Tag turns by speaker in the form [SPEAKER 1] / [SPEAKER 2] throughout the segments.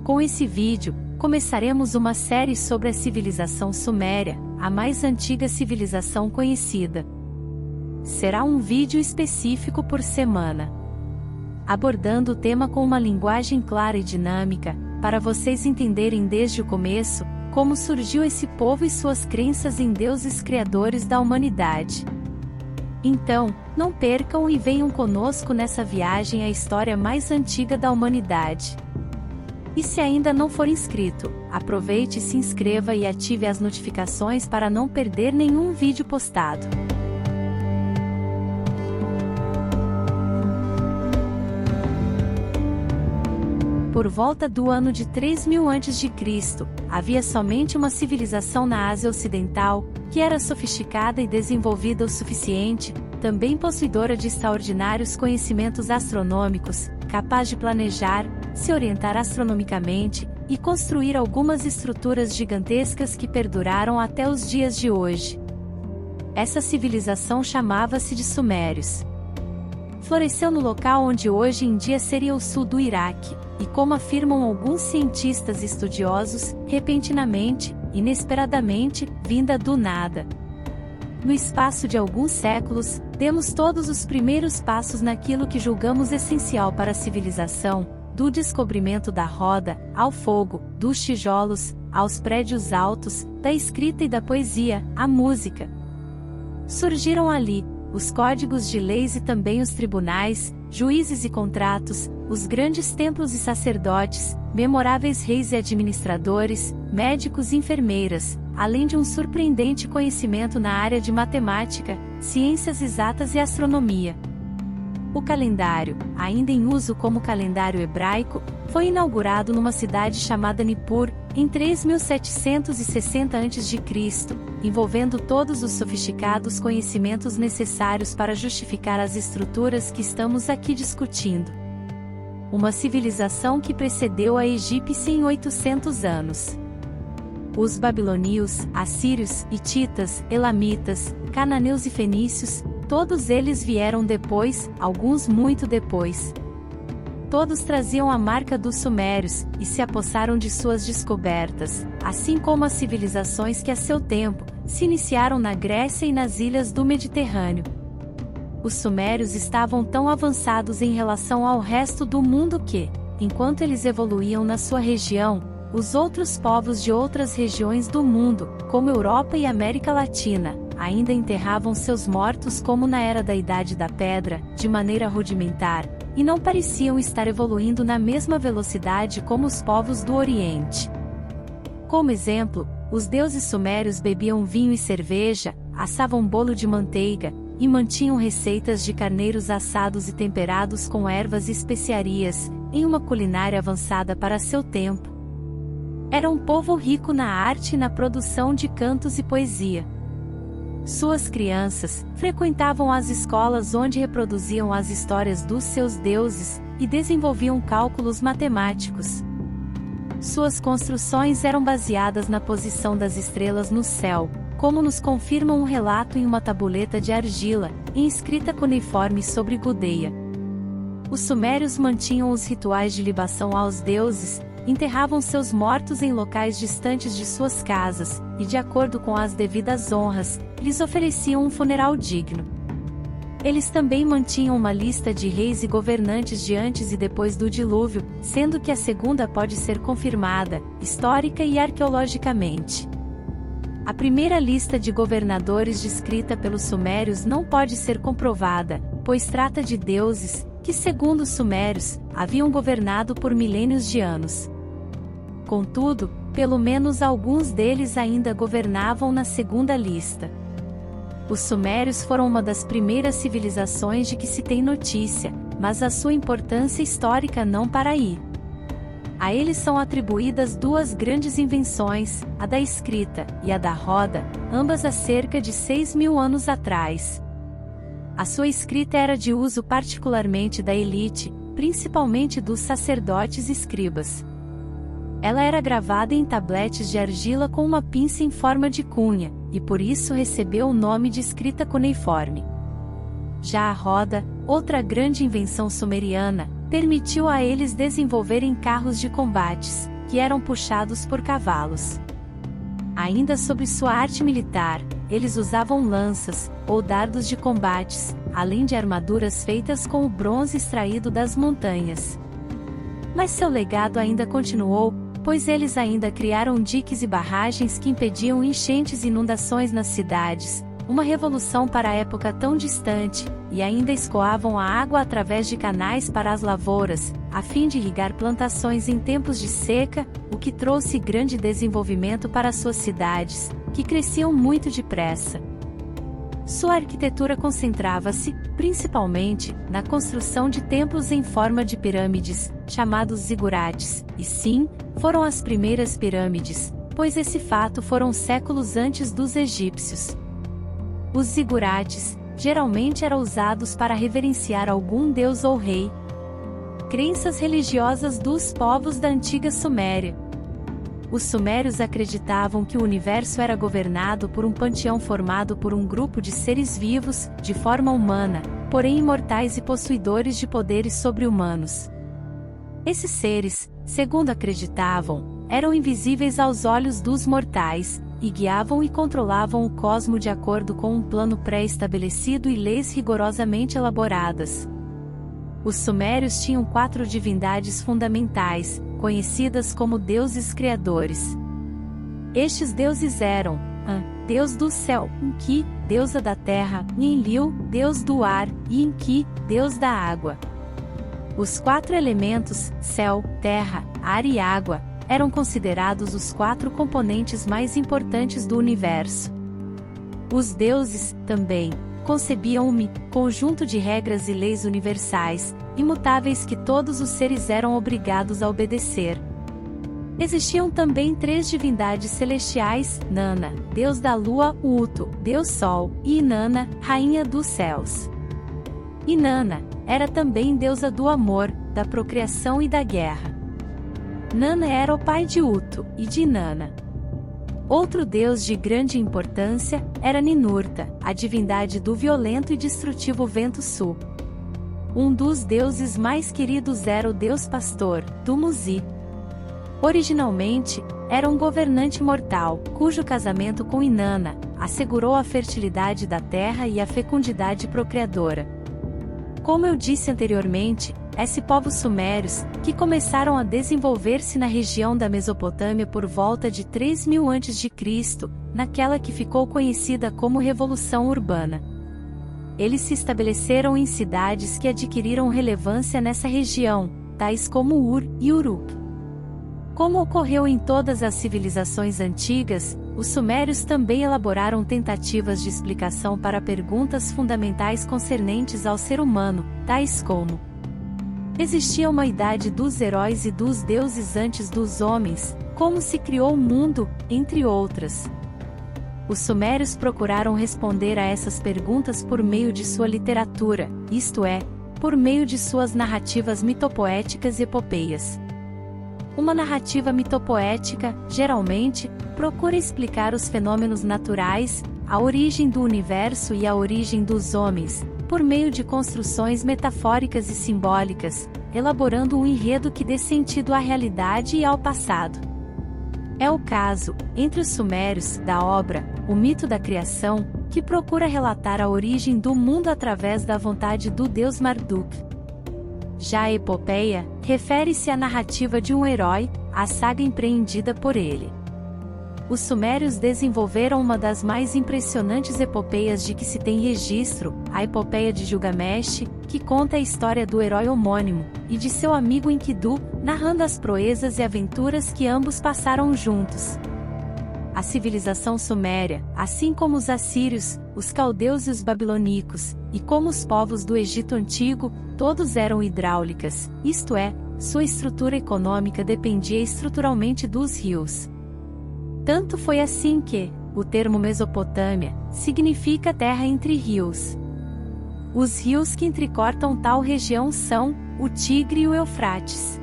[SPEAKER 1] Com esse vídeo, começaremos uma série sobre a civilização suméria, a mais antiga civilização conhecida. Será um vídeo específico por semana, abordando o tema com uma linguagem clara e dinâmica, para vocês entenderem desde o começo, como surgiu esse povo e suas crenças em deuses criadores da humanidade. Então, não percam e venham conosco nessa viagem à história mais antiga da humanidade. E se ainda não for inscrito, aproveite, se inscreva e ative as notificações para não perder nenhum vídeo postado. Por volta do ano de 3000 a.C., havia somente uma civilização na Ásia Ocidental, que era sofisticada e desenvolvida o suficiente, também possuidora de extraordinários conhecimentos astronômicos, capaz de planejar, se orientar astronomicamente, e construir algumas estruturas gigantescas que perduraram até os dias de hoje. Essa civilização chamava-se de Sumérios. Floresceu no local onde hoje em dia seria o sul do Iraque, e como afirmam alguns cientistas estudiosos, repentinamente, inesperadamente, vinda do nada. No espaço de alguns séculos, demos todos os primeiros passos naquilo que julgamos essencial para a civilização, do descobrimento da roda, ao fogo, dos tijolos, aos prédios altos, da escrita e da poesia, à música. Surgiram ali os códigos de leis e também os tribunais, juízes e contratos, os grandes templos e sacerdotes, memoráveis reis e administradores, médicos e enfermeiras, além de um surpreendente conhecimento na área de matemática, ciências exatas e astronomia. O calendário, ainda em uso como calendário hebraico, foi inaugurado numa cidade chamada Nippur, em 3760 a.C., envolvendo todos os sofisticados conhecimentos necessários para justificar as estruturas que estamos aqui discutindo. Uma civilização que precedeu a egípcia em 800 anos. Os babilônios, assírios, hititas, elamitas, cananeus e fenícios, todos eles vieram depois, alguns muito depois. Todos traziam a marca dos sumérios, e se apossaram de suas descobertas, assim como as civilizações que a seu tempo, se iniciaram na Grécia e nas ilhas do Mediterrâneo. Os sumérios estavam tão avançados em relação ao resto do mundo que, enquanto eles evoluíam na sua região, os outros povos de outras regiões do mundo, como Europa e América Latina, ainda enterravam seus mortos como na era da Idade da Pedra, de maneira rudimentar, e não pareciam estar evoluindo na mesma velocidade como os povos do Oriente. Como exemplo, os deuses sumérios bebiam vinho e cerveja, assavam bolo de manteiga, e mantinham receitas de carneiros assados e temperados com ervas e especiarias, em uma culinária avançada para seu tempo. Era um povo rico na arte e na produção de cantos e poesia. Suas crianças frequentavam as escolas onde reproduziam as histórias dos seus deuses, e desenvolviam cálculos matemáticos. Suas construções eram baseadas na posição das estrelas no céu, como nos confirma um relato em uma tabuleta de argila, em escrita cuneiforme sobre Gudeia. Os sumérios mantinham os rituais de libação aos deuses, enterravam seus mortos em locais distantes de suas casas, e de acordo com as devidas honras, lhes ofereciam um funeral digno. Eles também mantinham uma lista de reis e governantes de antes e depois do dilúvio, sendo que a segunda pode ser confirmada, histórica e arqueologicamente. A primeira lista de governadores descrita pelos sumérios não pode ser comprovada, pois trata de deuses, que segundo os sumérios, haviam governado por milênios de anos. Contudo, pelo menos alguns deles ainda governavam na segunda lista. Os sumérios foram uma das primeiras civilizações de que se tem notícia, mas a sua importância histórica não para aí. A eles são atribuídas duas grandes invenções, a da escrita e a da roda, ambas há cerca de 6.000 anos atrás. A sua escrita era de uso particularmente da elite, principalmente dos sacerdotes e escribas. Ela era gravada em tabletes de argila com uma pinça em forma de cunha, e por isso recebeu o nome de escrita cuneiforme. Já a roda, outra grande invenção sumeriana, permitiu a eles desenvolverem carros de combates, que eram puxados por cavalos. Ainda sobre sua arte militar, eles usavam lanças, ou dardos de combates, além de armaduras feitas com o bronze extraído das montanhas. Mas seu legado ainda continuou, pois eles ainda criaram diques e barragens que impediam enchentes e inundações nas cidades, uma revolução para a época tão distante, e ainda escoavam a água através de canais para as lavouras, a fim de irrigar plantações em tempos de seca, o que trouxe grande desenvolvimento para suas cidades, que cresciam muito depressa. Sua arquitetura concentrava-se, principalmente, na construção de templos em forma de pirâmides, chamados zigurates, e sim, foram as primeiras pirâmides, pois esse fato foram séculos antes dos egípcios. Os zigurates, geralmente eram usados para reverenciar algum deus ou rei. Crenças religiosas dos povos da antiga Suméria. Os sumérios acreditavam que o universo era governado por um panteão formado por um grupo de seres vivos, de forma humana, porém imortais e possuidores de poderes sobre-humanos. Esses seres, segundo acreditavam, eram invisíveis aos olhos dos mortais, e guiavam e controlavam o cosmo de acordo com um plano pré-estabelecido e leis rigorosamente elaboradas. Os sumérios tinham 4 divindades fundamentais, conhecidas como deuses criadores. Estes deuses eram Deus do céu, Enki, deusa da terra, Enlil, deus do ar, e Enki, deus da água. Os 4 elementos, céu, terra, ar e água, eram considerados os 4 componentes mais importantes do universo. Os deuses, também, concebiam um conjunto de regras e leis universais, imutáveis que todos os seres eram obrigados a obedecer. Existiam também 3 divindades celestiais, Nana, deus da lua, Utu, deus sol, e Inanna, rainha dos céus. Inanna era também deusa do amor, da procriação e da guerra. Nana era o pai de Utu, e de Inanna. Outro deus de grande importância era Ninurta, a divindade do violento e destrutivo vento sul. Um dos deuses mais queridos era o deus pastor, Dumuzi. Originalmente, era um governante mortal, cujo casamento com Inanna assegurou a fertilidade da terra e a fecundidade procriadora. Como eu disse anteriormente, esses povos sumérios, que começaram a desenvolver-se na região da Mesopotâmia por volta de 3000 a.C., naquela que ficou conhecida como Revolução Urbana. Eles se estabeleceram em cidades que adquiriram relevância nessa região, tais como Ur e Uruk. Como ocorreu em todas as civilizações antigas, os sumérios também elaboraram tentativas de explicação para perguntas fundamentais concernentes ao ser humano, tais como: existia uma idade dos heróis e dos deuses antes dos homens? Como se criou o mundo? Entre outras. Os sumérios procuraram responder a essas perguntas por meio de sua literatura, isto é, por meio de suas narrativas mitopoéticas e epopeias. Uma narrativa mitopoética, geralmente, procura explicar os fenômenos naturais, a origem do universo e a origem dos homens, por meio de construções metafóricas e simbólicas, elaborando um enredo que dê sentido à realidade e ao passado. É o caso, entre os sumérios, da obra, O Mito da Criação, que procura relatar a origem do mundo através da vontade do deus Marduk. Já a epopeia refere-se à narrativa de um herói, a saga empreendida por ele. Os sumérios desenvolveram uma das mais impressionantes epopeias de que se tem registro, a epopeia de Gilgamesh, que conta a história do herói homônimo, e de seu amigo Enkidu, narrando as proezas e aventuras que ambos passaram juntos. A civilização suméria, assim como os assírios, os caldeus e os babilônicos, e como os povos do Egito Antigo, todos eram hidráulicas, isto é, sua estrutura econômica dependia estruturalmente dos rios. Tanto foi assim que, o termo Mesopotâmia, significa terra entre rios. Os rios que entrecortam tal região são, o Tigre e o Eufrates.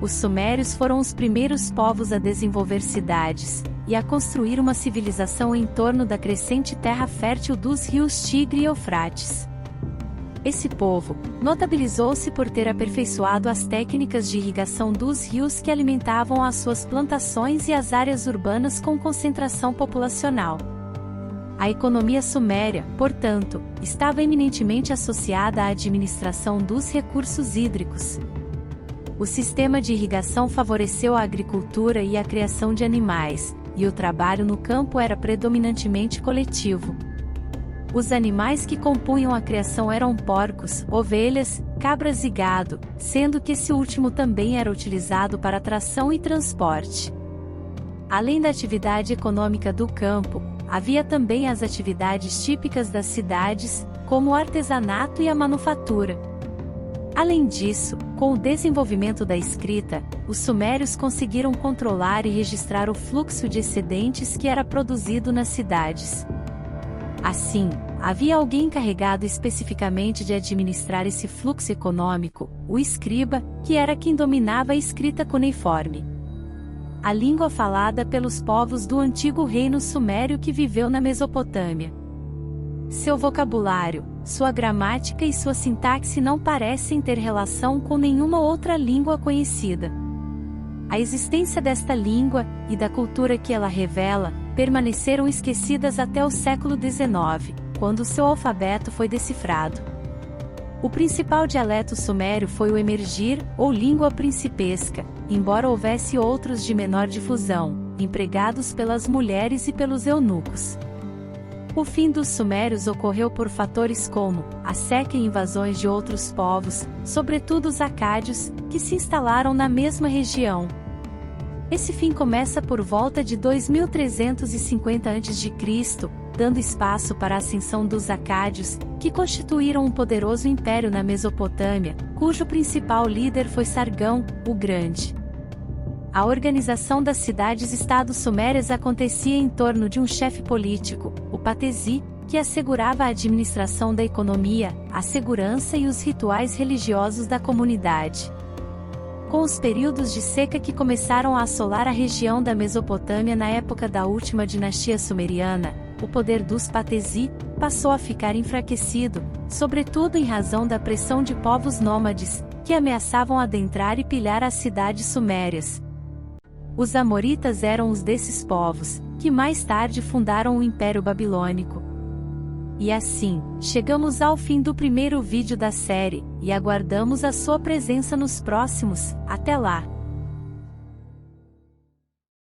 [SPEAKER 1] Os sumérios foram os primeiros povos a desenvolver cidades, e a construir uma civilização em torno da crescente terra fértil dos rios Tigre e Eufrates. Esse povo notabilizou-se por ter aperfeiçoado as técnicas de irrigação dos rios que alimentavam as suas plantações e as áreas urbanas com concentração populacional. A economia suméria, portanto, estava eminentemente associada à administração dos recursos hídricos. O sistema de irrigação favoreceu a agricultura e a criação de animais, e o trabalho no campo era predominantemente coletivo. Os animais que compunham a criação eram porcos, ovelhas, cabras e gado, sendo que esse último também era utilizado para tração e transporte. Além da atividade econômica do campo, havia também as atividades típicas das cidades, como o artesanato e a manufatura. Além disso, com o desenvolvimento da escrita, os sumérios conseguiram controlar e registrar o fluxo de excedentes que era produzido nas cidades. Assim, havia alguém encarregado especificamente de administrar esse fluxo econômico, o escriba, que era quem dominava a escrita cuneiforme. A língua falada pelos povos do antigo reino sumério que viveu na Mesopotâmia. Seu vocabulário, sua gramática e sua sintaxe não parecem ter relação com nenhuma outra língua conhecida. A existência desta língua, e da cultura que ela revela, permaneceram esquecidas até o século XIX, quando seu alfabeto foi decifrado. O principal dialeto sumério foi o emergir, ou língua principesca, embora houvesse outros de menor difusão, empregados pelas mulheres e pelos eunucos. O fim dos sumérios ocorreu por fatores como a seca e invasões de outros povos, sobretudo os acádios, que se instalaram na mesma região. Esse fim começa por volta de 2350 a.C., dando espaço para a ascensão dos acádios, que constituíram um poderoso império na Mesopotâmia, cujo principal líder foi Sargão, o Grande. A organização das cidades-estados sumérias acontecia em torno de um chefe político, o patesi, que assegurava a administração da economia, a segurança e os rituais religiosos da comunidade. Com os períodos de seca que começaram a assolar a região da Mesopotâmia na época da última dinastia sumeriana, o poder dos patesi passou a ficar enfraquecido, sobretudo em razão da pressão de povos nômades, que ameaçavam adentrar e pilhar as cidades sumérias. Os amoritas eram os desses povos, que mais tarde fundaram o Império Babilônico. E assim, chegamos ao fim do primeiro vídeo da série, e aguardamos a sua presença nos próximos. Até lá!